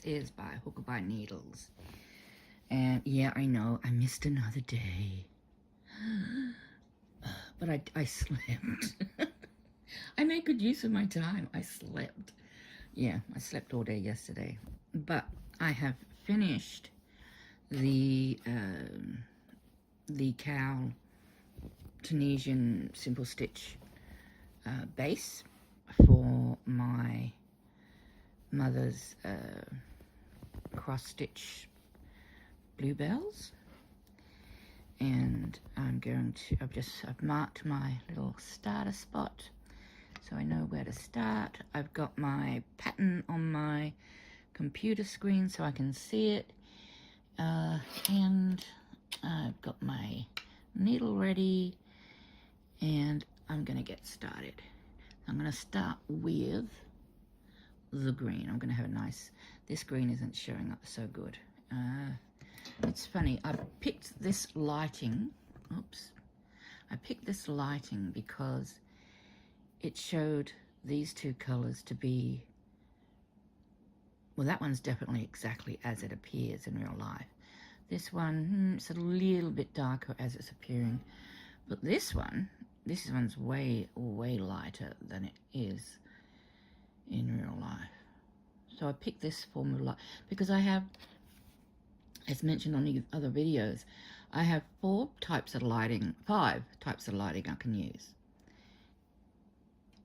is by Hook or by Needles. And yeah, I know, I missed another day. But I slept. I made good use of my time. I slept. Yeah, I slept all day yesterday. But I have finished the cowl Tunisian simple stitch base for my mother's cross stitch bluebells, and I'm going to, I've marked my little starter spot so I know where to start. I've got my pattern on my computer screen so I can see it, and I've got my needle ready, and I'm gonna get started. I'm gonna start with the green. I'm gonna have a nice, this green isn't showing up so good. It's funny, I picked this lighting, oops, I picked this lighting because it showed these two colors to be, well, that one's definitely exactly as it appears in real life. This one, it's a little bit darker as it's appearing, but this one's way lighter than it is in real life. So I picked this formula because I have, as mentioned on the other videos, I have 5 types of lighting I can use.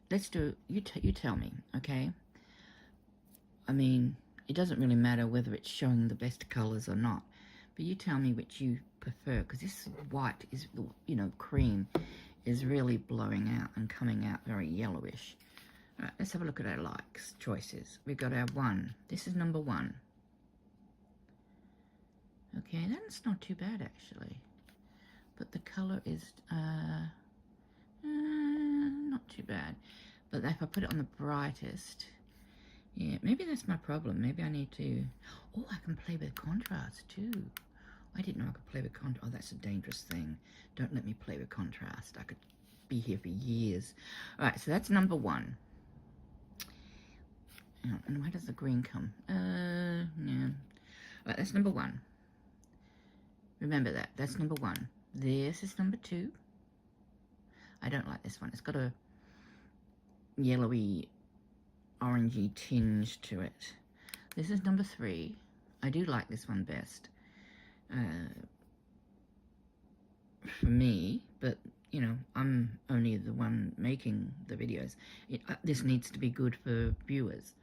Let's do, you tell me, okay? I mean, it doesn't really matter whether it's showing the best colors or not, but you tell me which you prefer, because this white is, you know, cream is really blowing out and coming out very yellowish. All right, let's have a look at our likes, choices. We've got our 1. This is number 1. Okay, that's not too bad actually, but the color is not too bad. But if I put it on the brightest, yeah, maybe that's my problem. Maybe I need to, oh, I can play with contrast too. I didn't know I could play with contrast. Oh, that's a dangerous thing. Don't let me play with contrast. I could be here for years. All right, so that's number 1. Oh, and where does the green come? Yeah. All right, that's number 1. Remember that. That's number 1. This is number 2. I don't like this one. It's got a yellowy, orangey tinge to it. This is number 3. I do like this one best. For me, but you know, I'm only the one making the videos. This needs to be good for viewers.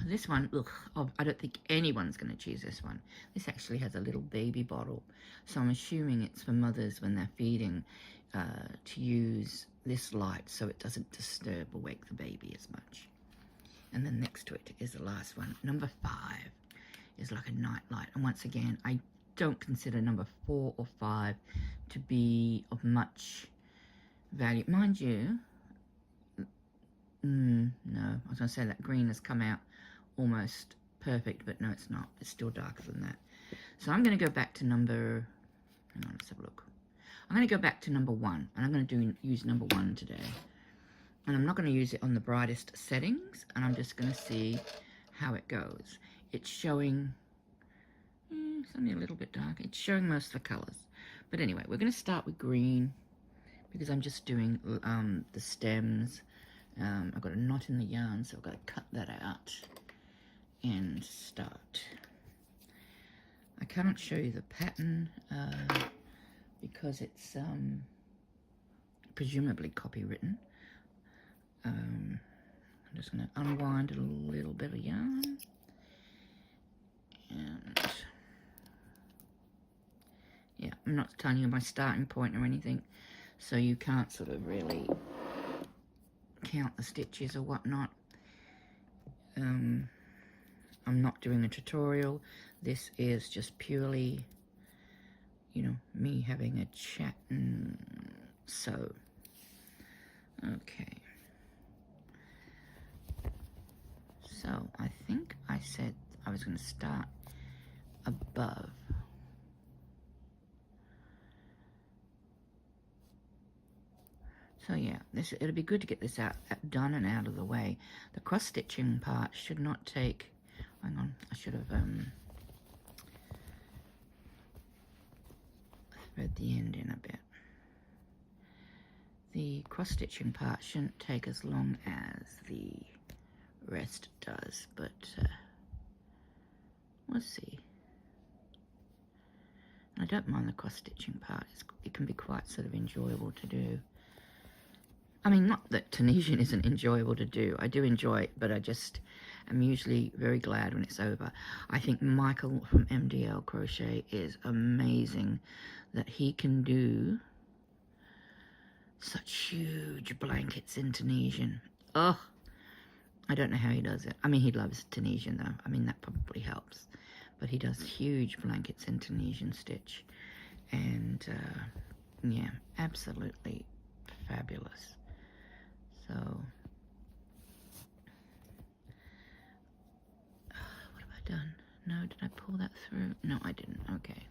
This one, ugh, I don't think anyone's going to choose this one. This actually has a little baby bottle, so I'm assuming it's for mothers when they're feeding, to use this light so it doesn't disturb or wake the baby as much. And then next to it is the last one. Number 5 is like a night light, and once again, I don't consider number 4 or 5 to be of much value. Mind you, no, I was going to say that green has come out almost perfect, but no, it's not. It's still darker than that. So I'm going to go back to number, hang on, let's have a look. I'm going to go back to number 1, and I'm going to use number 1 today. And I'm not going to use it on the brightest settings, and I'm just going to see how it goes. It's showing, something a little bit dark. It's showing most of the colors. But anyway, we're going to start with green, because I'm just doing the stems. I've got a knot in the yarn, so I've got to cut that out and start. I cannot show you the pattern because it's presumably copywritten. I'm just going to unwind a little bit of yarn, and yeah, I'm not telling you my starting point or anything, so you can't sort of really count the stitches or whatnot. I'm not doing a tutorial. This is just purely, you know, me having a chat and sew. Okay. So I think I said I was going to start above. So yeah, it'll be good to get this done and out of the way. The cross stitching part should not take hang on, I should have thread the end in a bit. The cross-stitching part shouldn't take as long as the rest does, but we'll see. I don't mind the cross-stitching part. It can be quite sort of enjoyable to do. I mean, not that Tunisian isn't enjoyable to do. I do enjoy it, but I just am usually very glad when it's over. I think Michael from MDL Crochet is amazing that he can do such huge blankets in Tunisian. Oh, I don't know how he does it. I mean, he loves Tunisian though. I mean, that probably helps. But he does huge blankets in Tunisian stitch. And yeah, absolutely fabulous. So, what have I done? No, did I pull that through? No, I didn't. Okay.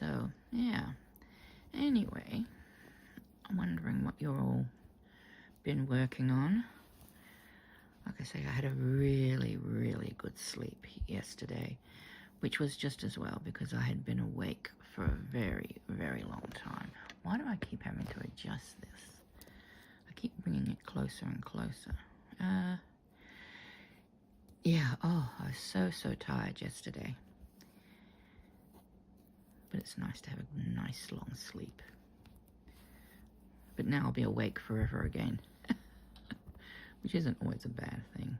So, yeah. Anyway, I'm wondering what you're all been working on. Like I say, I had a really, really good sleep yesterday, which was just as well because I had been awake for a very, very long time. Why do I keep having to adjust this? I keep bringing it closer and closer. Yeah, oh, I was so tired yesterday. But it's nice to have a nice long sleep. But now I'll be awake forever again, which isn't always a bad thing.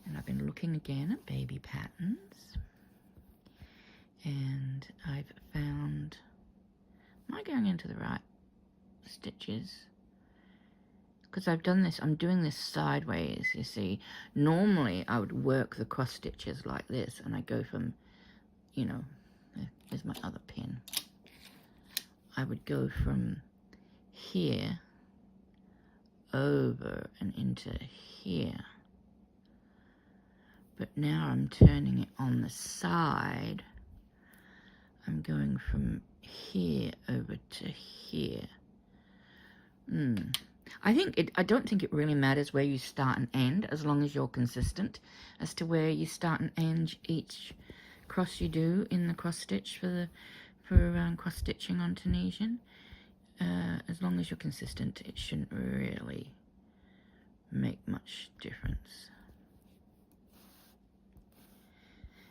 And I've been looking again at baby patterns, and I've found, am I going into the right stitches? Because I've done this, I'm doing this sideways, you see. Normally I would work the cross stitches like this, and I go from, you know, here's my other pin. I would go from here over and into here. But now I'm turning it on the side. I'm going from here over to here. I don't think it really matters where you start and end, as long as you're consistent as to where you start and end each cross you do in the cross stitch for cross stitching on Tunisian. As long as you're consistent, it shouldn't really make much difference.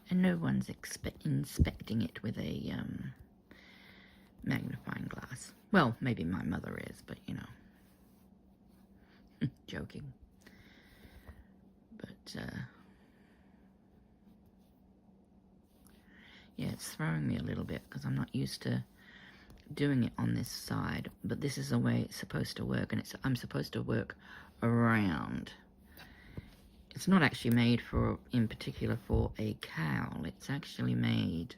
And no one's inspecting it with a magnifying glass. Well, maybe my mother is, but you know. Joking. But yeah, it's throwing me a little bit because I'm not used to doing it on this side, but this is the way it's supposed to work, and I'm supposed to work around. It's not actually made in particular for a cowl. It's actually made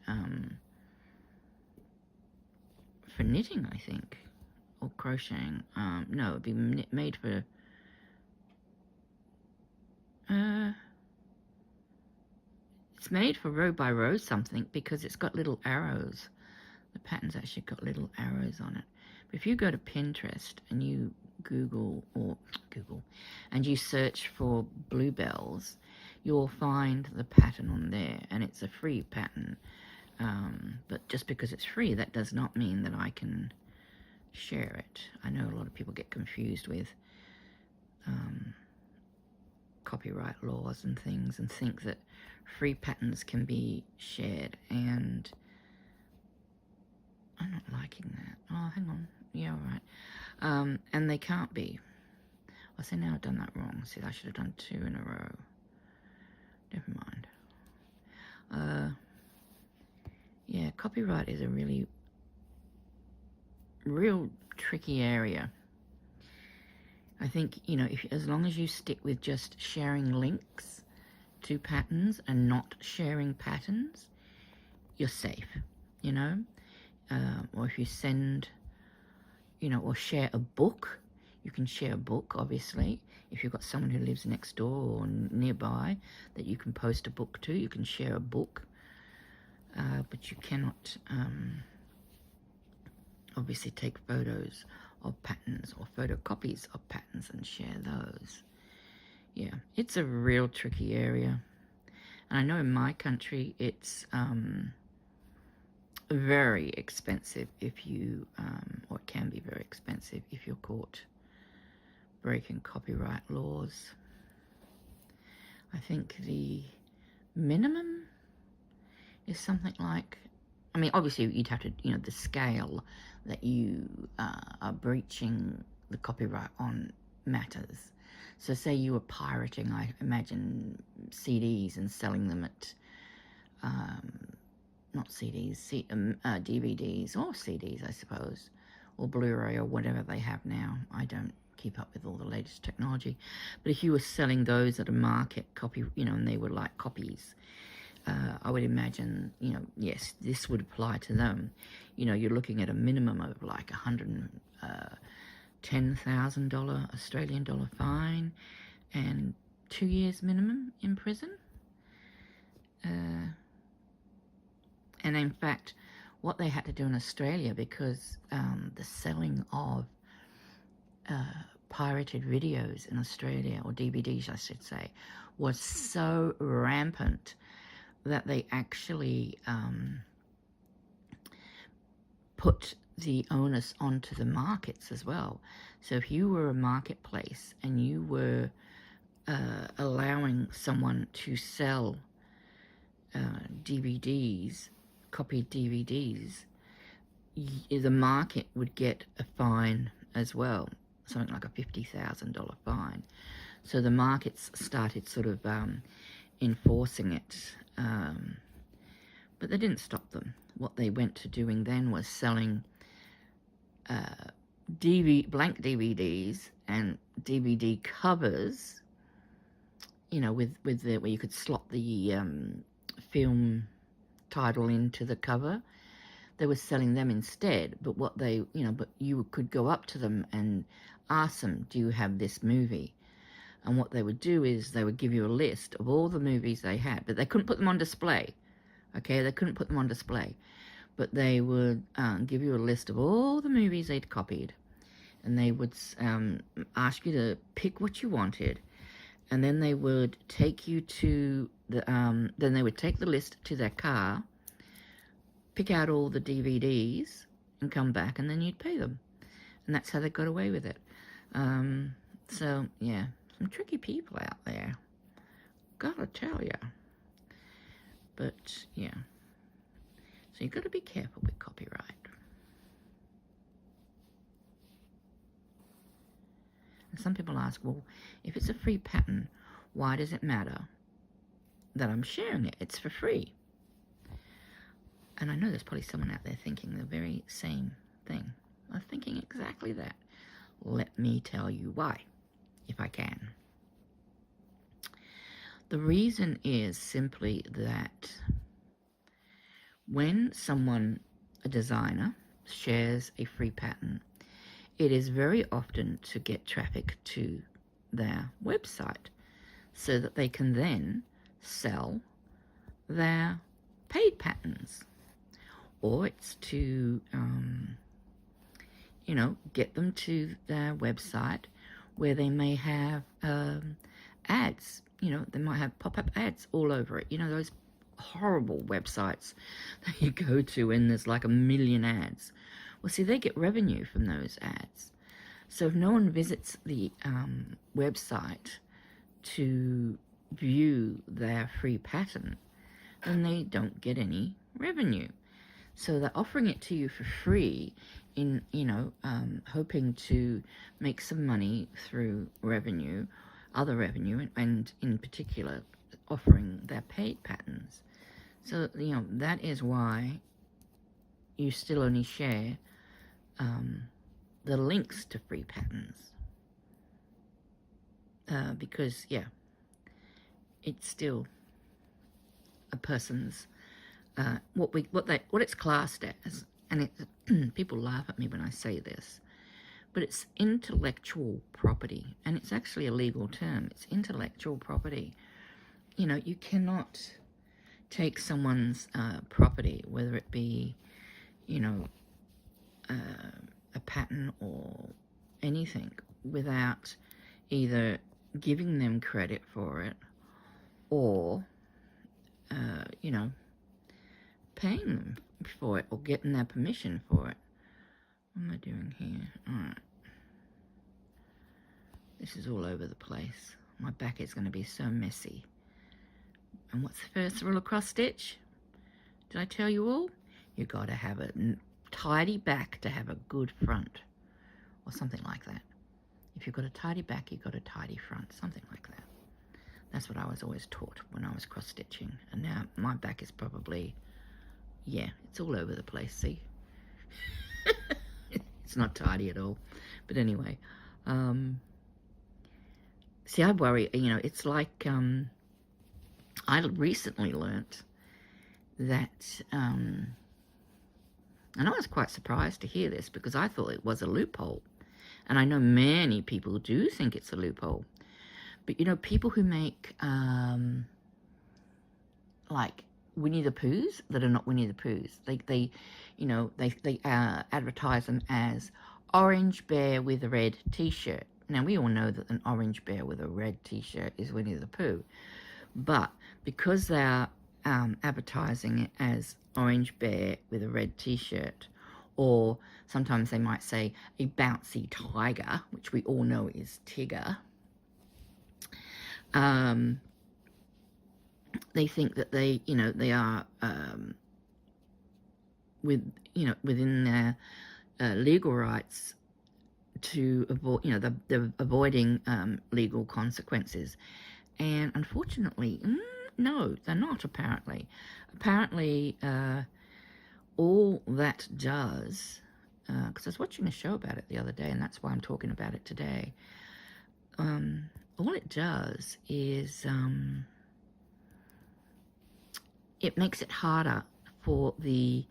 for knitting, I think, or crocheting. No, it'd be made for it's made for row by row something, because it's got little arrows. The pattern's actually got little arrows on it. But if you go to Pinterest and you Google and you search for bluebells, you'll find the pattern on there, and it's a free pattern. But just because it's free, that does not mean that I can share it. I know a lot of people get confused with copyright laws and things, and think that free patterns can be shared, and I'm not liking that. Oh, hang on. Yeah, all right. And they can't be. I see, now I've done that wrong. See, I should have done 2 in a row. Never mind. Yeah, copyright is a real tricky area. I think, you know, as long as you stick with just sharing links to patterns and not sharing patterns, you're safe, you know. Or if you send, you know, or share a book, you can share a book, obviously. If you've got someone who lives next door or nearby that you can post a book to, you can share a book. But you cannot, obviously, take photos of patterns or photocopies of patterns and share those. Yeah, it's a real tricky area. And I know in my country it's very expensive if you, or it can be very expensive if you're caught breaking copyright laws. I think the minimum is something like, I mean, obviously you'd have to, you know, the scale that you are breaching the copyright on matters. So say you were pirating, I imagine, CDs and selling them at, not CDs, DVDs or CDs, I suppose, or Blu-ray or whatever they have now. I don't keep up with all the latest technology. But if you were selling those at a market copy, you know, and they were like copies, I would imagine, you know, yes, this would apply to them. You know, you're looking at a minimum of like $110,000 Australian dollar fine and 2 years minimum in prison. And in fact, what they had to do in Australia, because the selling of pirated videos in Australia, or DVDs I should say, was so rampant that they actually put the onus onto the markets as well. So if you were a marketplace and you were allowing someone to sell DVDs, copied DVDs, the market would get a fine as well, something like a $50,000 fine. So the markets started sort of enforcing it, but they didn't stop them. What they went to doing then was selling blank DVDs and DVD covers, you know, with the, where you could slot the film title into the cover. They were selling them instead, but what they, you know, but you could go up to them and ask them, do you have this movie? And what they would do is they would give you a list of all the movies they had, but they couldn't put them on display. Okay, they couldn't put them on display, but they would give you a list of all the movies they'd copied, and they would ask you to pick what you wanted, and then they would take you to the, then they would take the list to their car, pick out all the DVDs, and come back, and then you'd pay them, and that's how they got away with it. So yeah, some tricky people out there, gotta tell ya. But yeah, so you've got to be careful with copyright. And some people ask, well, if it's a free pattern, why does it matter that I'm sharing it? It's for free. And I know there's probably someone out there thinking the very same thing. I'm thinking exactly that. Let me tell you why, if I can. The reason is simply that when someone, a designer, shares a free pattern, it is very often to get traffic to their website so that they can then sell their paid patterns. Or it's to, you know, get them to their website where they may have ads. You know, they might have pop-up ads all over it. You know, those horrible websites that you go to and there's like 1 million ads. Well, see, they get revenue from those ads. So if no one visits the website to view their free pattern, then they don't get any revenue. So they're offering it to you for free in, you know, hoping to make some money through revenue, other revenue, and in particular offering their paid patterns. So, you know, that is why you still only share the links to free patterns. Because, yeah, it's still a person's, what it's classed as, and people laugh at me when I say this, but it's intellectual property, and it's actually a legal term. It's intellectual property. You know, you cannot take someone's property, whether it be, you know, a pattern or anything without either giving them credit for it or, you know, paying them for it or getting their permission for it. What am I doing here? All right. This is all over the place. My back is going to be so messy. And what's the first rule of cross stitch? Did I tell you all? You got to have a tidy back to have a good front, or something like that. If you've got a tidy back, you've got a tidy front, something like that. That's what I was always taught when I was cross stitching. And now my back is probably, yeah, it's all over the place. See, it's not tidy at all. But anyway, see, I worry. You know, it's like I recently learnt that, and I was quite surprised to hear this because I thought it was a loophole. And I know many people do think it's a loophole. But, you know, people who make, like, Winnie the Poohs that are not Winnie the Poohs, they you know, they advertise them as orange bear with a red T-shirt. Now, we all know that an orange bear with a red T-shirt is Winnie the Pooh. But because they're advertising it as orange bear with a red T-shirt, or sometimes they might say a bouncy tiger, which we all know is Tigger, they think that they, you know, they are within their legal rights to avoid, you know, they're avoiding legal consequences. And unfortunately, no, they're not, apparently. Apparently, all that does, because I was watching a show about it the other day, and that's why I'm talking about it today. All it does is it makes it harder for the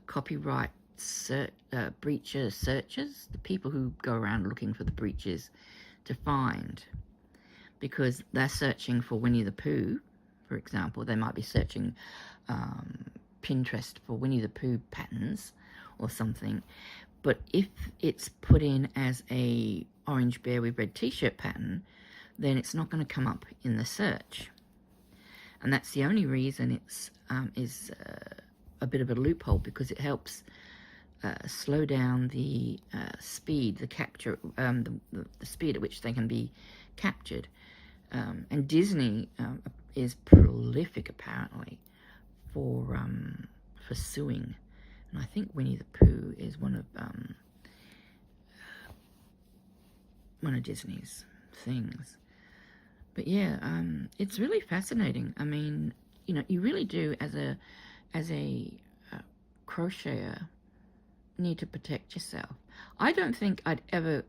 copyright breacher searchers, the people who go around looking for the breaches, to find. Because they're searching for Winnie the Pooh, for example. They might be searching Pinterest for Winnie the Pooh patterns or something. But if it's put in as a orange bear with red T-shirt pattern, then it's not going to come up in the search. And that's the only reason it's a bit of a loophole, because it helps slow down the speed, the capture, the speed at which they can be captured. And Disney is prolific, apparently, for suing. And I think Winnie the Pooh is one of Disney's things. But yeah, it's really fascinating. I mean, you know, you really do, as a crocheter, need to protect yourself. I don't think I'd ever.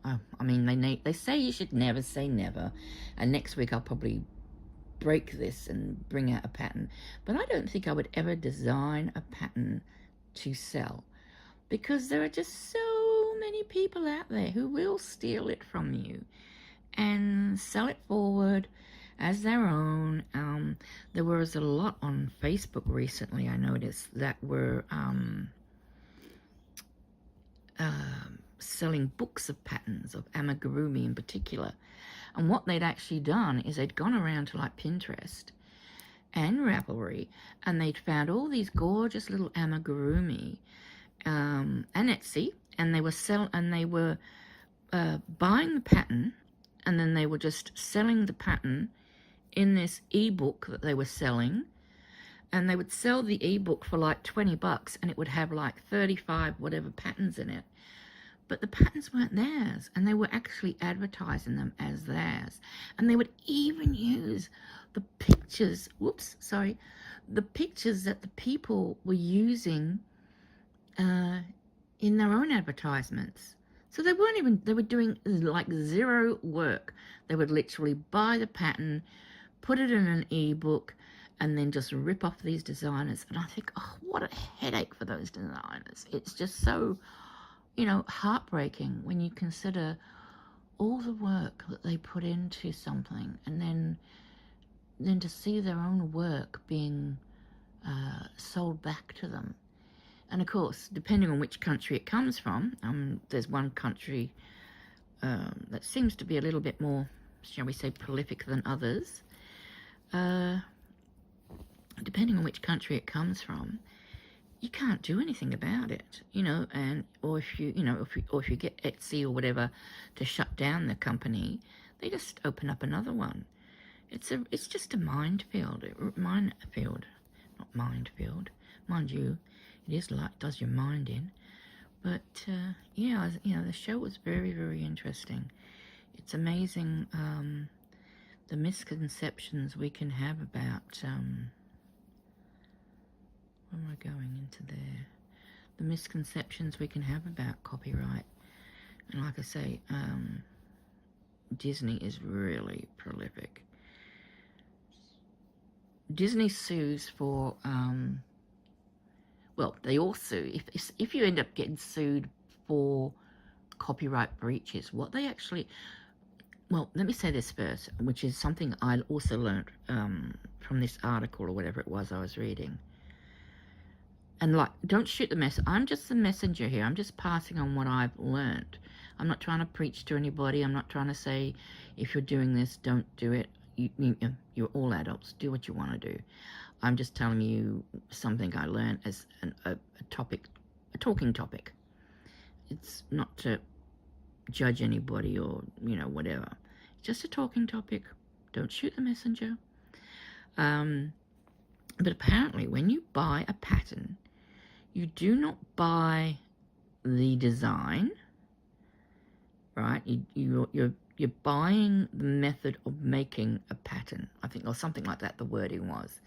I mean, they say you should never say never, and next week I'll probably break this and bring out a pattern. But I don't think I would ever design a pattern to sell, because there are just so many people out there who will steal it from you and sell it forward as their own. There was a lot on Facebook recently, I noticed, that were selling books of patterns of amigurumi in particular. And what they'd actually done is they'd gone around to like Pinterest and Ravelry, and they'd found all these gorgeous little amigurumi and Etsy, and they were buying the pattern, and then they were just selling the pattern in this ebook that they were selling. And they would sell the ebook for like $20, and it would have like 35 whatever patterns in it. But the patterns weren't theirs, and they were actually advertising them as theirs. And they would even use the pictures, the pictures that the people were using in their own advertisements. So they were doing like zero work. They would literally buy the pattern, put it in an ebook, and then just rip off these designers. And I think, oh, what a headache for those designers. It's just so, you know, heartbreaking when you consider all the work that they put into something, and then to see their own work being sold back to them. And of course, depending on which country it comes from, there's one country that seems to be a little bit more, shall we say, prolific than others. Depending on which country it comes from, you can't do anything about it, you know, and or if you get Etsy or whatever to shut down the company, they just open up another one. It's just a minefield, not minefield, mind you, it is like does your mind in, but yeah, you know, the show was very, very interesting. It's amazing the misconceptions we can have about where am I going into there? The misconceptions we can have about copyright. And like I say, Disney is really prolific. Disney sues for, well, they all sue. If you end up getting sued for copyright breaches, what they actually, well, let me say this first, which is something I also learned from this article or whatever it was I was reading. And like, don't shoot the message. I'm just the messenger here. I'm just passing on what I've learned. I'm not trying to preach to anybody. I'm not trying to say, if you're doing this, don't do it. You're all adults. Do what you want to do. I'm just telling you something I learned as a talking topic. It's not to judge anybody or, you know, whatever. It's just a talking topic. Don't shoot the messenger. But apparently, when you buy a pattern, you do not buy the design, right? You're buying the method of making a pattern, I think, or something like that. The wording was.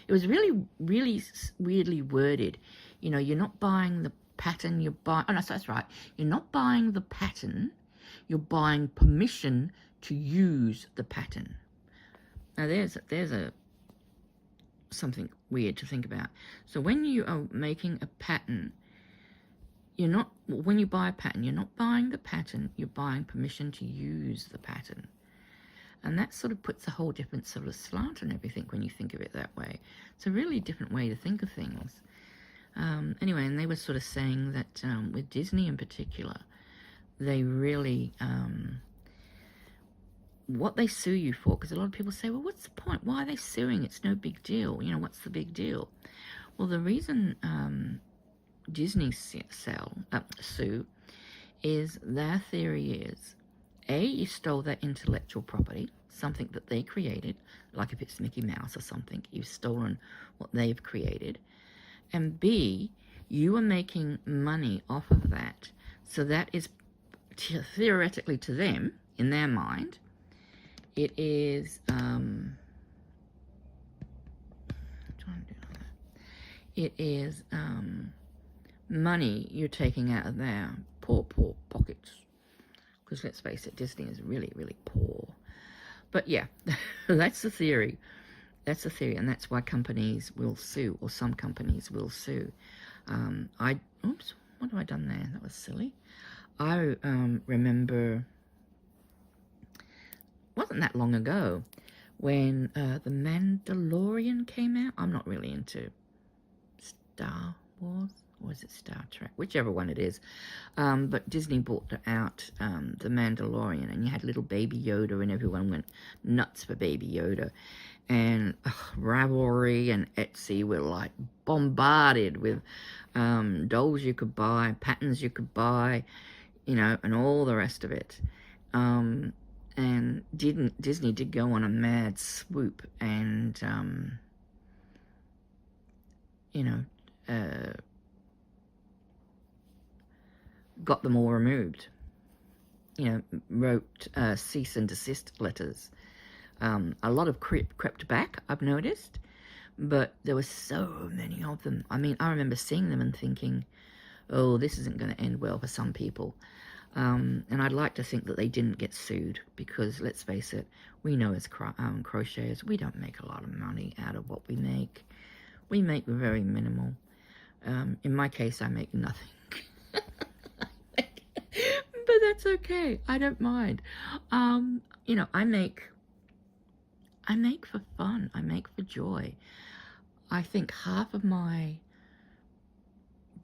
It was really, really weirdly worded. You know, you're not buying the pattern. You're buying. Oh no, so that's right. You're not buying the pattern. You're buying permission to use the pattern. Now there's something weird to think about. So when you are making a pattern, when you buy a pattern, you're not buying the pattern, you're buying permission to use the pattern. And that sort of puts a whole different sort of slant on everything when you think of it that way. It's a really different way to think of things. Anyway, and they were sort of saying that with Disney in particular, they really, what they sue you for, because a lot of people say, well, what's the point? Why are they suing? It's no big deal. You know, what's the big deal? Well, the reason Disney sue is their theory is, A, you stole their intellectual property, something that they created, like if it's Mickey Mouse or something, you've stolen what they've created. And B, you are making money off of that. So that is theoretically to them, in their mind, it is, it is money you're taking out of their poor pockets. Because let's face it, Disney is really, really poor. But yeah, that's the theory. That's the theory, and that's why companies will sue, or some companies will sue. Oops, what have I done there? That was silly. I remember, wasn't that long ago, when The Mandalorian came out. I'm not really into Star Wars, or is it Star Trek? Whichever one it is. But Disney brought out The Mandalorian, and you had little Baby Yoda, and everyone went nuts for Baby Yoda. And Ravelry and Etsy were like bombarded with dolls you could buy, patterns you could buy, you know, and all the rest of it. And Disney did go on a mad swoop and, you know, got them all removed. You know, wrote cease and desist letters. A lot of crept back, I've noticed, but there were so many of them. I mean, I remember seeing them and thinking, oh, this isn't going to end well for some people. And I'd like to think that they didn't get sued, because let's face it, we know as crocheters, we don't make a lot of money out of what we make. We make very minimal. In my case, I make nothing. But that's okay. I don't mind. You know, I make for fun. I make for joy. I think half of my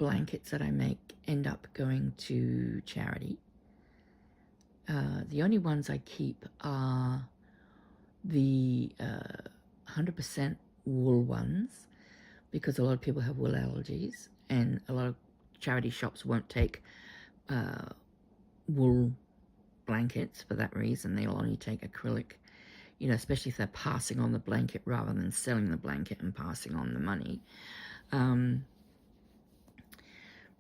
blankets that I make end up going to charity. The only ones I keep are the 100% wool ones, because a lot of people have wool allergies, and a lot of charity shops won't take wool blankets for that reason. They'll only take acrylic, you know, especially if they're passing on the blanket rather than selling the blanket and passing on the money.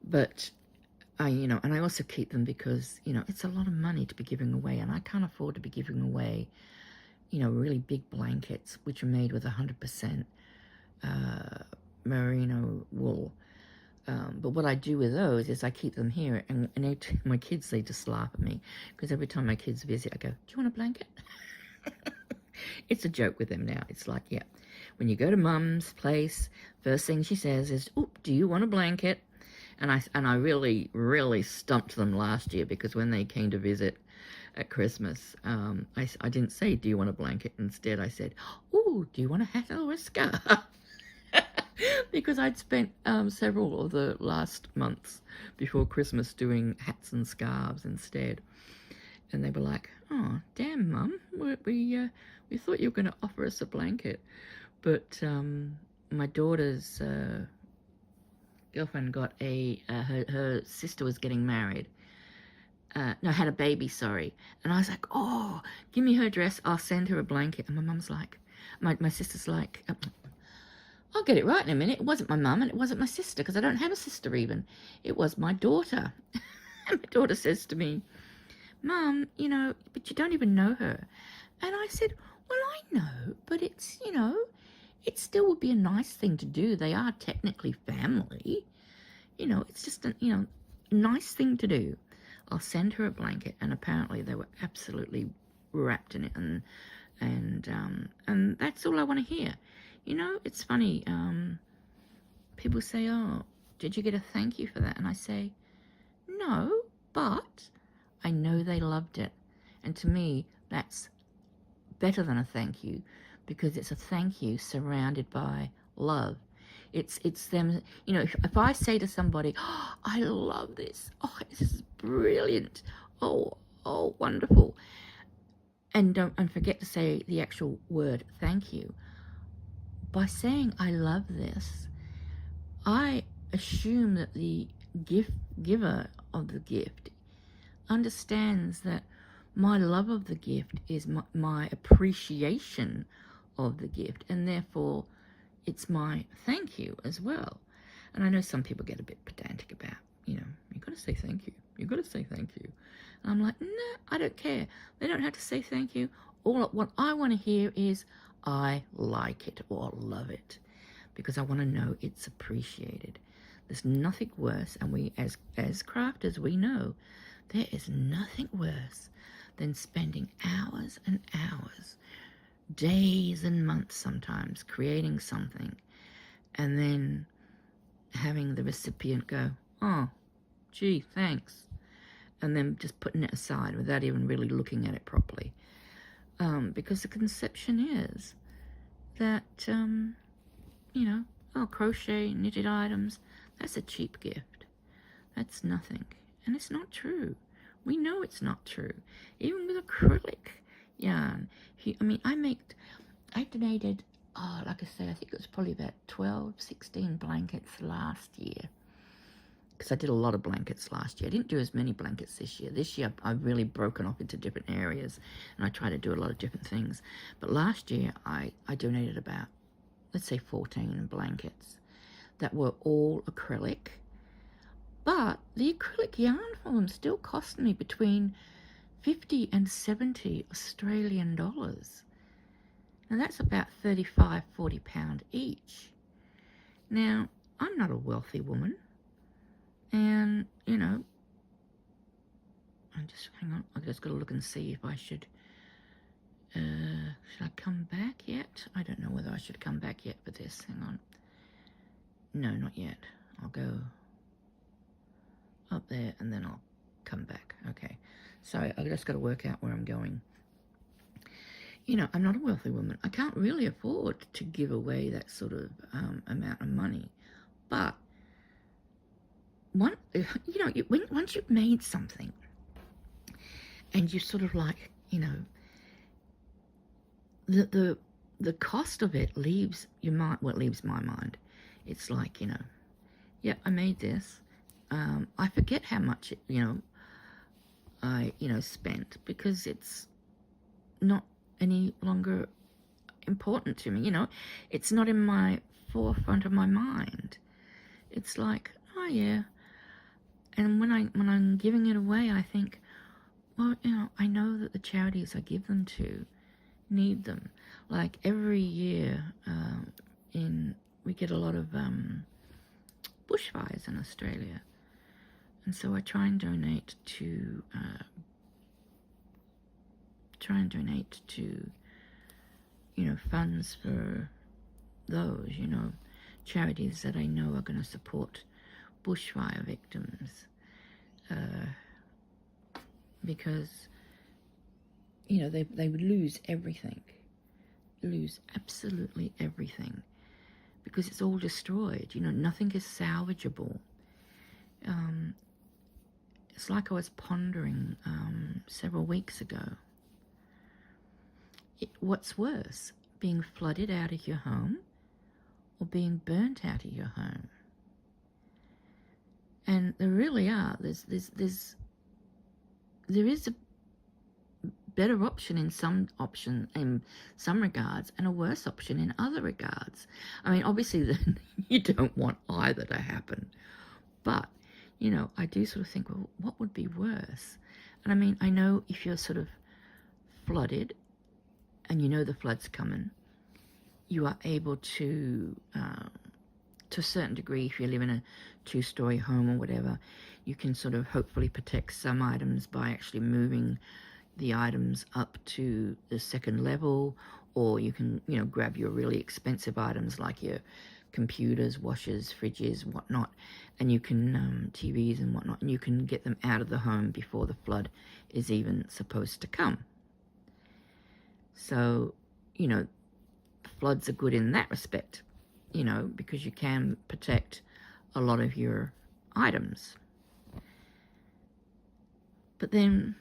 But you know, and I also keep them because, you know, it's a lot of money to be giving away, and I can't afford to be giving away, you know, really big blankets which are made with 100% merino wool. But what I do with those is I keep them here, and my kids, they just laugh at me, because every time my kids visit, I go, do you want a blanket? It's a joke with them now. It's like, yeah, when you go to Mum's place, first thing she says is, oh, do you want a blanket? And I really, really stumped them last year, because when they came to visit at Christmas, I didn't say, do you want a blanket? Instead, I said, oh, do you want a hat or a scarf? Because I'd spent several of the last months before Christmas doing hats and scarves instead. And they were like, oh, damn, Mum, we thought you were going to offer us a blanket. But my daughter's girlfriend got her sister was getting married. No, had a baby, sorry. And I was like, oh, give me her dress, I'll send her a blanket. And my mum's like, my sister's like, I'll get it right in a minute. It wasn't my mum and it wasn't my sister, because I don't have a sister even. It was my daughter. And my daughter says to me, Mum, you know, but you don't even know her. And I said, well, I know, but it's, you know, it still would be a nice thing to do. They are technically family. You know, it's just a, you know, nice thing to do. I'll send her a blanket, and apparently they were absolutely wrapped in it, and that's all I want to hear. You know, it's funny. People say, oh, did you get a thank you for that? And I say, no, but I know they loved it. And to me, that's better than a thank you, because it's a thank you surrounded by love. It's them, you know, if I say to somebody, oh, I love this. Oh, this is brilliant. Oh, wonderful. And don't forget to say the actual word thank you. By saying I love this, I assume that the giver of the gift understands that my love of the gift is my appreciation of the gift, and therefore it's my thank you as well. And I know some people get a bit pedantic about, you know, you've got to say thank you. You've got to say thank you. And I'm like, no, I don't care. They don't have to say thank you. What I want to hear is I like it or love it, because I want to know it's appreciated. There's nothing worse, and we as crafters, we know there is nothing worse than spending hours and hours, days and months sometimes, creating something, and then having the recipient go, oh, gee, thanks, and then just putting it aside without even really looking at it properly. Because the conception is that, you know, oh, crochet, knitted items, that's a cheap gift. That's nothing. And it's not true. We know it's not true. Even with acrylic yarn. I mean, I donated, oh, like I say, I think it was probably about 12, 16 blankets last year. Because I did a lot of blankets last year. I didn't do as many blankets this year. This year, I've really broken off into different areas, and I try to do a lot of different things. But last year, I donated about, let's say, 14 blankets that were all acrylic. But the acrylic yarn for them still cost me between 50 and 70 Australian dollars. Now that's about 35, 40 pound each. Now, I'm not a wealthy woman. And, you know, hang on, I've just got to look and see if I should I come back yet? I don't know whether I should come back yet for this. Hang on. No, not yet. I'll go up there and then I'll come back. Okay. So I've just got to work out where I'm going. You know, I'm not a wealthy woman. I can't really afford to give away that sort of amount of money. But once you've made something and you sort of like, the cost of it leaves your mind, well, it leaves my mind. It's like, yeah, I made this. I forget how much, I, spent, because it's not any longer important to me, it's not in my forefront of my mind. It's like, oh yeah. And when I'm giving it away, I think, well, I know that the charities I give them to need them. Like every year, we get a lot of bushfires in Australia, and so I try and donate to funds for those, charities that I know are going to support bushfire victims, because they would lose everything, lose absolutely everything, because it's all destroyed. Nothing is salvageable. It's like I was pondering several weeks ago. What's worse, being flooded out of your home or being burnt out of your home? And there really are. There is a better option in some regards, and a worse option in other regards. I mean, obviously, you don't want either to happen, but I do sort of think, well, what would be worse? And I mean, I know if you're sort of flooded, and the flood's coming, you are able to a certain degree, if you live in a 2-story home or whatever, you can sort of hopefully protect some items by actually moving the items up to the second level, or you can, grab your really expensive items like your computers, washers, fridges, whatnot, and you can, TVs and whatnot, and you can get them out of the home before the flood is even supposed to come. So, floods are good in that respect, because you can protect a lot of your items. But then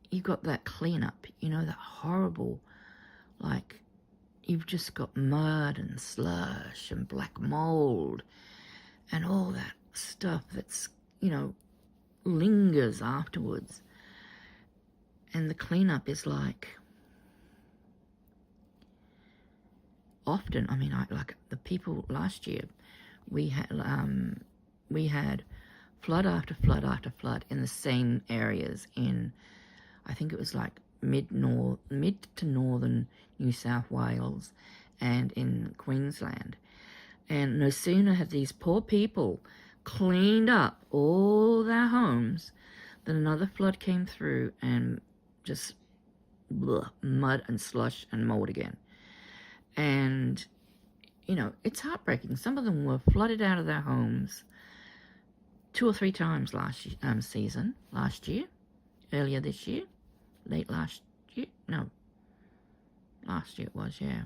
you've got that cleanup, that horrible, like, you've just got mud and slush and black mold and all that stuff that's, lingers afterwards. And the cleanup is like, often, I mean, like the people last year, we had flood after flood after flood in the same areas in, I think it was like mid to northern New South Wales and in Queensland. And no sooner had these poor people cleaned up all their homes than another flood came through and just mud and slush and mold again. And, it's heartbreaking. Some of them were flooded out of their homes 2 or 3 times last year, earlier this year, late last year, no, last year it was, yeah.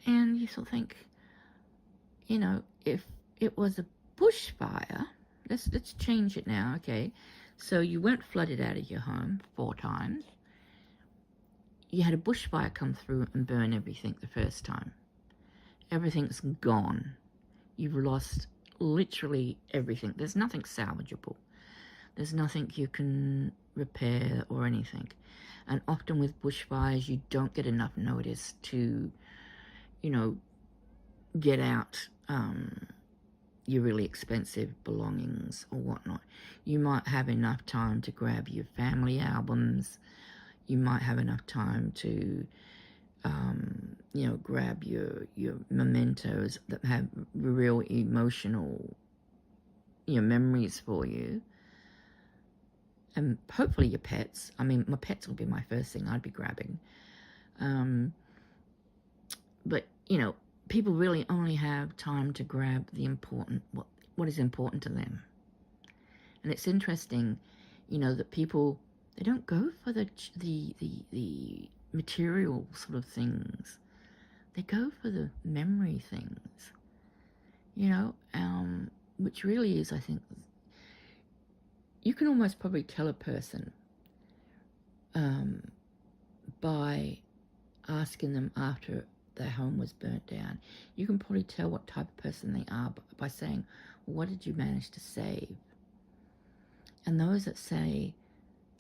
And you sort of think, if it was a bushfire, let's change it now, okay? So you weren't flooded out of your home 4 times. You had a bushfire come through and burn everything the first time. Everything's gone. You've lost literally everything. There's nothing salvageable. There's nothing you can repair or anything. And often with bushfires, you don't get enough notice to, get out your really expensive belongings or whatnot. You might have enough time to grab your family albums. You might have enough time to, grab your mementos that have real emotional, memories for you. And hopefully your pets. I mean, my pets will be my first thing I'd be grabbing. But, people really only have time to grab the important, what is important to them. And it's interesting, that people, they don't go for the material sort of things. They go for the memory things. which really is, I think, you can almost probably tell a person by asking them after their home was burnt down. You can probably tell what type of person they are by saying, well, what did you manage to save? And those that say,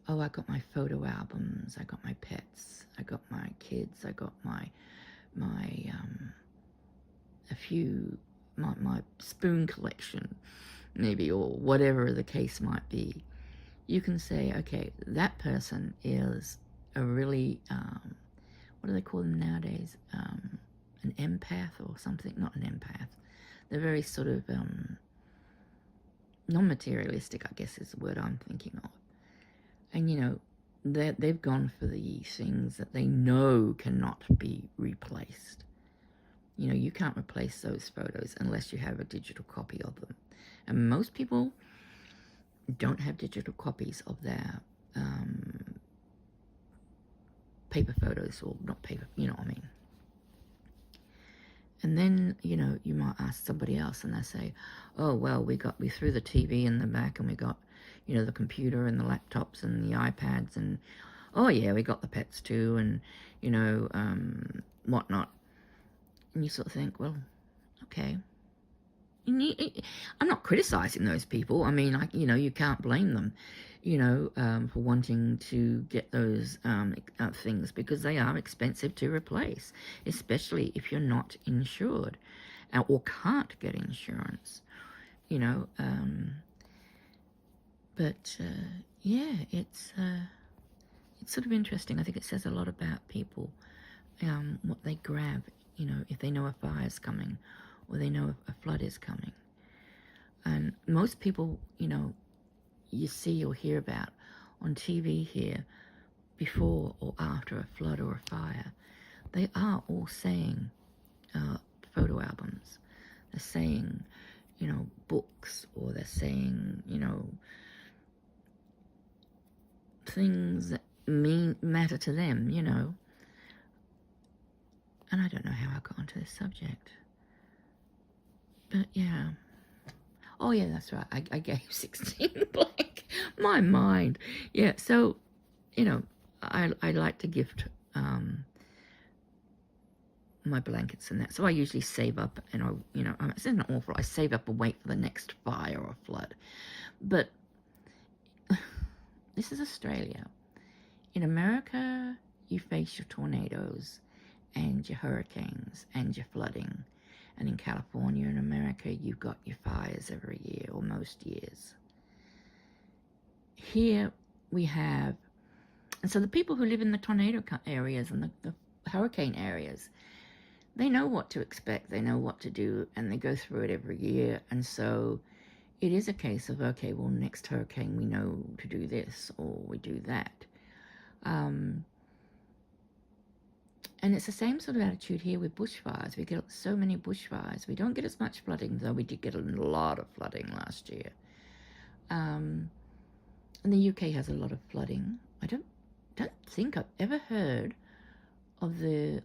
oh, I got my photo albums, I got my pets, I got my kids, I got my spoon collection, maybe, or whatever the case might be, you can say, okay, that person is a really, what do they call them nowadays? An empath or something? Not an empath. They're very sort of non-materialistic, I guess is the word I'm thinking of. And, you know, they've gone for the things that they know cannot be replaced. You know, you can't replace those photos unless you have a digital copy of them. And most people don't have digital copies of their paper photos, or not paper, you know what I mean. And then, you know, you might ask somebody else and they say, oh, well, we threw the TV in the back, and we got, you know, the computer and the laptops and the iPads, and, oh, yeah, we got the pets too, and, you know, whatnot. And you sort of think, well, okay. I'm not criticizing those people. I mean, you know, you can't blame them, you know, for wanting to get those things, because they are expensive to replace, especially if you're not insured or can't get insurance, you know. But yeah, it's sort of interesting. I think it says a lot about people, what they grab, you know, if they know a fire's coming, or they know a flood is coming. And most people, you know, you see or hear about on TV here, before or after a flood or a fire, they are all saying photo albums. They're saying, you know, books, or they're saying, you know, things that matter to them, you know. And I don't know how I got onto this subject. But yeah. Oh yeah, that's right. I gave 16 blank. My mind. Yeah, so, you know, I like to gift my blankets and that. So I usually save up, and you know, it's not awful. I save up and wait for the next fire or flood. But this is Australia. In America, you face your tornadoes and your hurricanes and your flooding. And in California and America, you've got your fires every year, or most years. Here we have, and so the people who live in the tornado areas and the hurricane areas, they know what to expect, they know what to do, and they go through it every year. And so it is a case of, okay, well, next hurricane we know to do this, or we do that. And it's the same sort of attitude here with bushfires. We get so many bushfires. We don't get as much flooding, though we did get a lot of flooding last year. And the UK has a lot of flooding. I don't think I've ever heard of the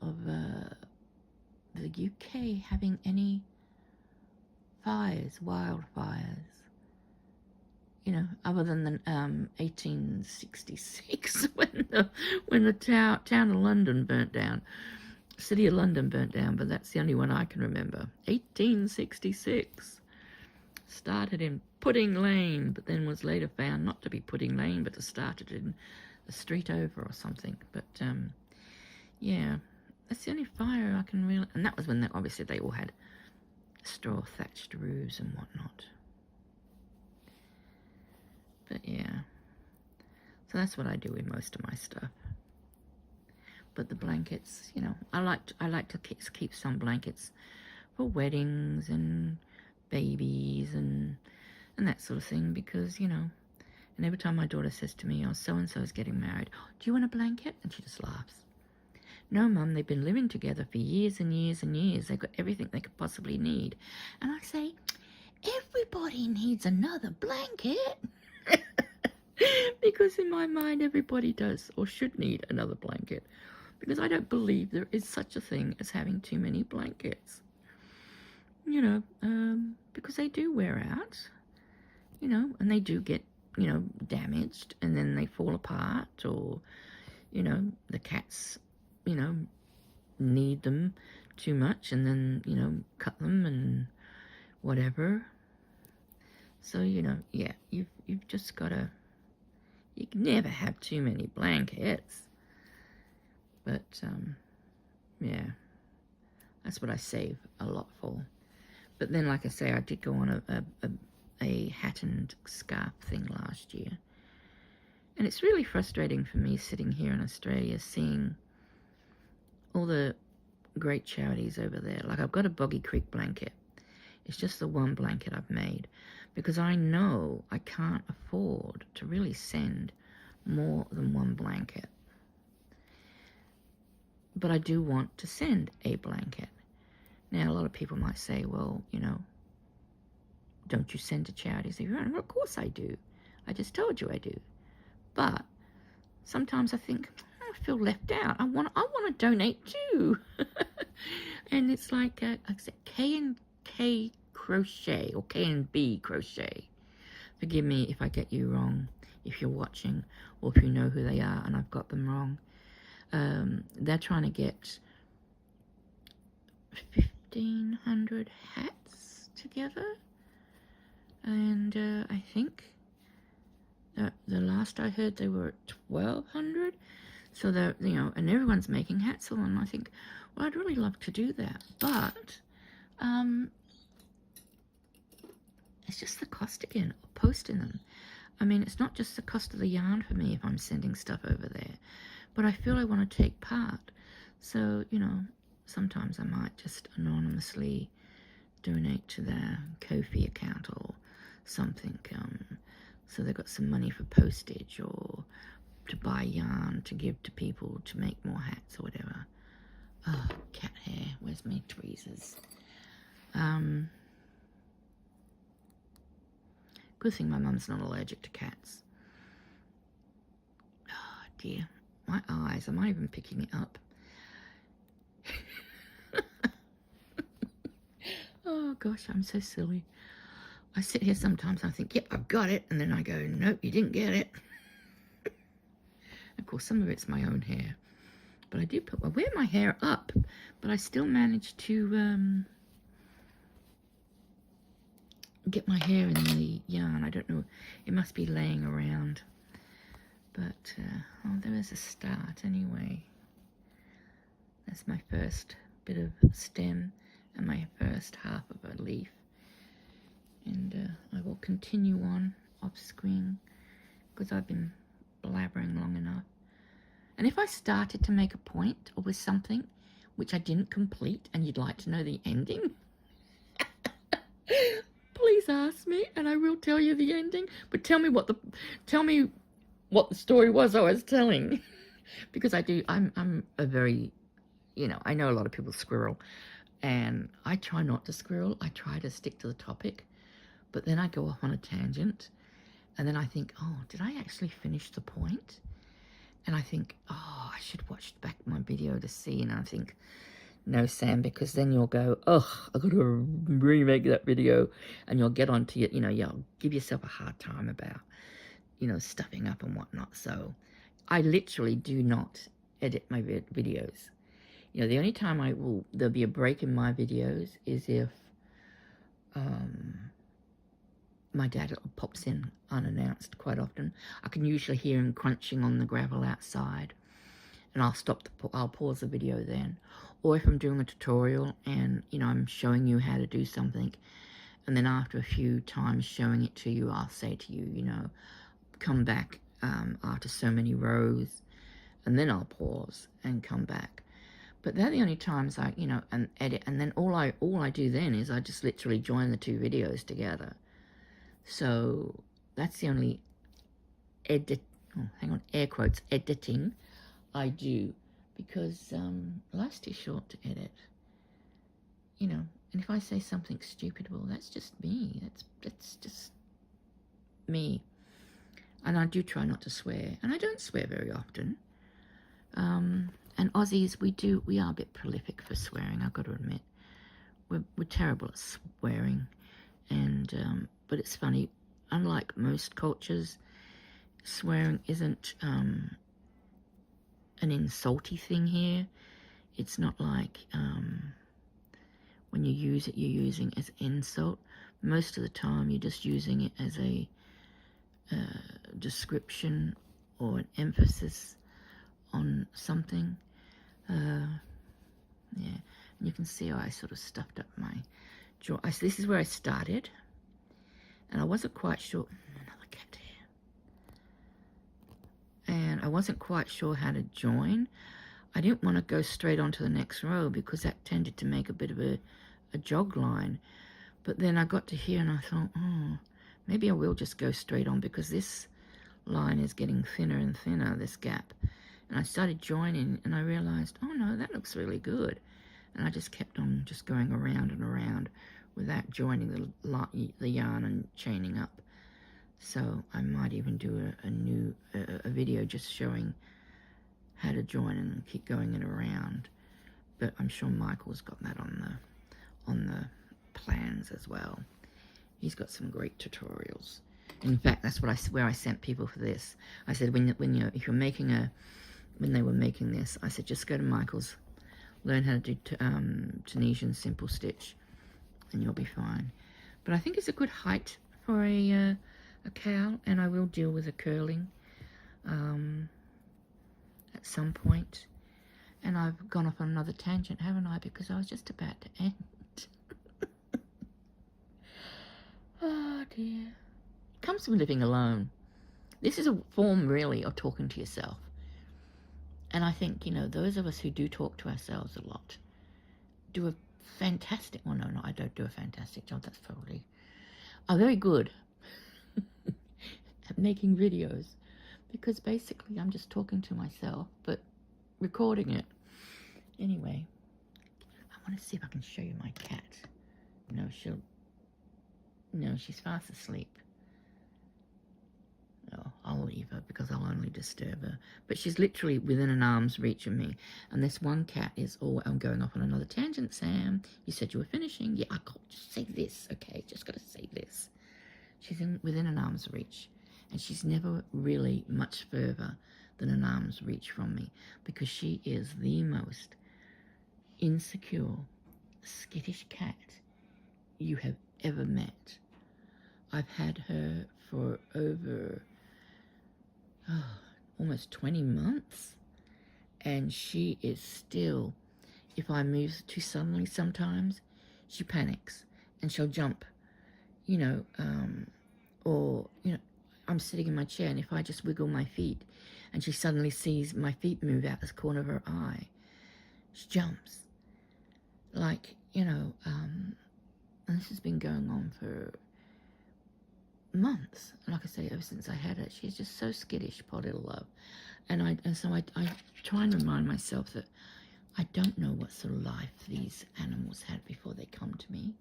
UK having any fires, wildfires. You know, other than the 1866 when the town of London burnt down, city of London burnt down. But that's the only one I can remember. 1866 started in Pudding Lane, but then was later found not to be Pudding Lane, but to started in the street over or something. But yeah, that's the only fire I can really. And that was when obviously they all had straw thatched roofs and whatnot. But yeah, so that's what I do with most of my stuff. But the blankets, you know, I like to keep some blankets for weddings and babies and that sort of thing, because, you know, and every time my daughter says to me, oh, so-and-so is getting married, do you want a blanket? And she just laughs. No, Mum, they've been living together for years and years and years. They've got everything they could possibly need. And I say, everybody needs another blanket. Because in my mind, everybody does or should need another blanket. Because I don't believe there is such a thing as having too many blankets. you know, because they do wear out, you know, and they do get, you know, damaged, and then they fall apart, or, you know, the cats, you know, need them too much, and then, you know, cut them and whatever. So, you know, yeah, you've just got to, you can never have too many blankets. But, yeah, that's what I save a lot for. But then, like I say, I did go on a hat and scarf thing last year. And it's really frustrating for me sitting here in Australia seeing all the great charities over there. Like, I've got a Boggy Creek blanket. It's just the one blanket I've made, because I know I can't afford to really send more than one blanket. But I do want to send a blanket. Now, a lot of people might say, well, you know, don't you send to charities of your own? Well, of course I do. I just told you I do. But sometimes I think, I feel left out. I want to donate too. And it's like, I said, K&K Crochet, or K&B Crochet. Forgive me if I get you wrong, if you're watching, or if you know who they are and I've got them wrong. They're trying to get 1,500 hats together. And I think that the last I heard they were at 1,200. So they're, you know, and everyone's making hats for them. I think, well, I'd really love to do that, but it's just the cost again of posting them. I mean, it's not just the cost of the yarn for me if I'm sending stuff over there, but I feel I want to take part. So, you know, sometimes I might just anonymously donate to their Ko-fi account or something, so they've got some money for postage, or to buy yarn to give to people to make more hats or whatever. Oh, cat hair. Where's my tweezers? Good thing my mum's not allergic to cats. Oh, dear. My eyes. Am I even picking it up? Oh, gosh, I'm so silly. I sit here sometimes and I think, yep, I've got it. And then I go, nope, you didn't get it. Of course, some of it's my own hair. But I wear my hair up, but I still manage to get my hair in the yarn. I don't know. It must be laying around. But, oh, there is a start anyway. That's my first bit of stem and my first half of a leaf. And I will continue on off screen because I've been blabbering long enough. And if I started to make a point or with something which I didn't complete and you'd like to know the ending, please ask me and I will tell you the ending. But tell me what the story was I was telling. Because I'm a very, you know, I know a lot of people squirrel, and I try not to squirrel. I try to stick to the topic, but then I go off on a tangent, and then I think, oh, did I actually finish the point? And I think, oh, I should watch back my video to see. And I think, no, Sam, because then you'll go, oh, I've got to remake that video. And you'll get onto it, you know, you'll give yourself a hard time about, you know, stuffing up and whatnot. So I literally do not edit my videos. You know, the only time there'll be a break in my videos is if my dad pops in unannounced quite often. I can usually hear him crunching on the gravel outside, and I'll pause the video then. Or if I'm doing a tutorial and, you know, I'm showing you how to do something, and then after a few times showing it to you, I'll say to you, you know, come back after so many rows, and then I'll pause and come back. But they're the only times I, you know, and edit, and then all I do then is I just literally join the two videos together. So that's the only air quotes, editing I do, because life's too short to edit, you know. And if I say something stupid, well, that's just me. That's just me. And I do try not to swear, and I don't swear very often. And Aussies, we are a bit prolific for swearing, I've got to admit. we're terrible at swearing, and but it's funny. Unlike most cultures, swearing isn't an insulty thing here. It's not like when you use it, you're using it as insult. Most of the time, you're just using it as a description or an emphasis on something. Yeah, and you can see how I sort of stuffed up my jaw. This is where I started, and I wasn't quite sure. Another cat here. And I wasn't quite sure how to join. I didn't want to go straight onto the next row because that tended to make a bit of a jog line. But then I got to here and I thought, oh, maybe I will just go straight on because this line is getting thinner and thinner, this gap. And I started joining and I realized, oh no, that looks really good. And I just kept on just going around and around without joining the yarn and chaining up. So I might even do a new video just showing how to join and keep going it around. But I'm sure Michael's got that on the plans as well. He's got some great tutorials. In fact, that's where I sent people for this. I said if you're making when they were making this, I said just go to Michael's, learn how to do Tunisian simple stitch, and you'll be fine. But I think it's a good height for a cowl, and I will deal with the curling at some point. And I've gone off on another tangent, haven't I? Because I was just about to end. Oh dear. It comes from living alone. This is a form really of talking to yourself. And I think, those of us who do talk to ourselves a lot do a fantastic, well, no, I don't do a fantastic job, that's probably, are very good at making videos, because basically I'm just talking to myself, but recording it. Anyway, I want to see if I can show you my cat. No, she's fast asleep. Oh, I'll leave her because I'll only disturb her. But she's literally within an arm's reach of me. And this one cat is, I'm going off on another tangent, Sam. You said you were finishing. Yeah, I can't just say this, okay? Just got to say this. She's within an arm's reach. And she's never really much further than an arm's reach from me because she is the most insecure, skittish cat you have ever met. I've had her for over almost 20 months, and she is still, if I move too suddenly sometimes, she panics and she'll jump, or I'm sitting in my chair, and if I just wiggle my feet and she suddenly sees my feet move out the corner of her eye, she jumps. Like, and this has been going on for months. Like I say, ever since I had her, she's just so skittish, poor little love. And so I try and remind myself that I don't know what sort of life these animals had before they come to me.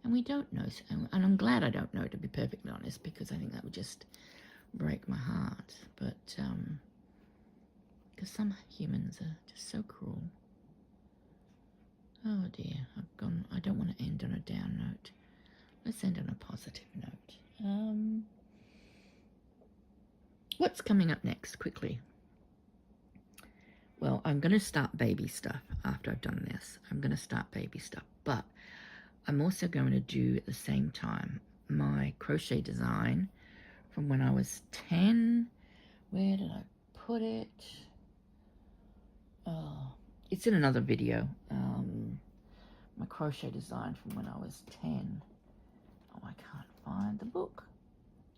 And we don't know. And I'm glad I don't know, to be perfectly honest, because I think that would just break my heart. But, because some humans are just so cruel. Oh dear, I don't want to end on a down note. Let's end on a positive note. What's coming up next, quickly? Well, I'm going to start baby stuff after I've done this. I'm going to start baby stuff, but I'm also going to do at the same time my crochet design from when I was 10. Where did I put it? Oh, it's in another video. My crochet design from when I was 10. Oh, I can't find the book.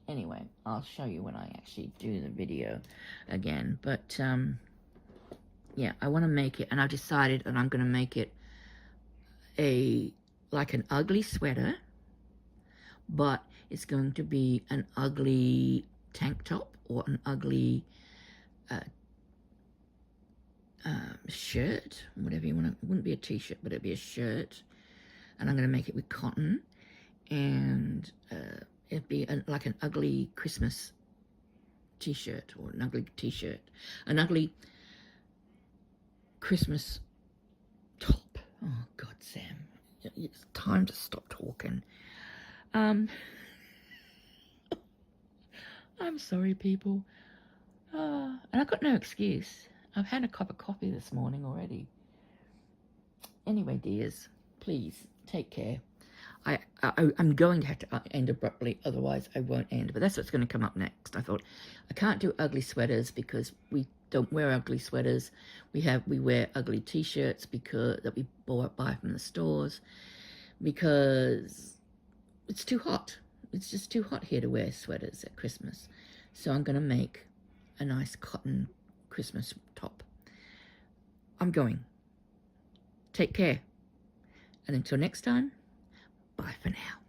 Anyway, I'll show you when I actually do the video again. But, yeah, I want to make it, and I've decided that I'm going to make it like an ugly sweater, but it's going to be an ugly tank top or an ugly shirt, whatever you want to. It wouldn't be a t-shirt, but it'd be a shirt, and I'm going to make it with cotton, and it'd be like an ugly Christmas t-shirt, or an ugly t-shirt, an ugly Christmas top. Oh God, Sam, It's time to stop talking. I'm sorry, people. And I've got no excuse. I've had a cup of coffee this morning already. Anyway, dears, please take care. I'm going to have to end abruptly, otherwise I won't end. But that's what's going to come up next. I thought I can't do ugly sweaters because we don't wear ugly sweaters. We wear ugly t-shirts that we buy from the stores because it's too hot. It's just too hot here to wear sweaters at Christmas. So I'm going to make a nice cotton Christmas top. I'm going. Take care. And until next time, bye for now.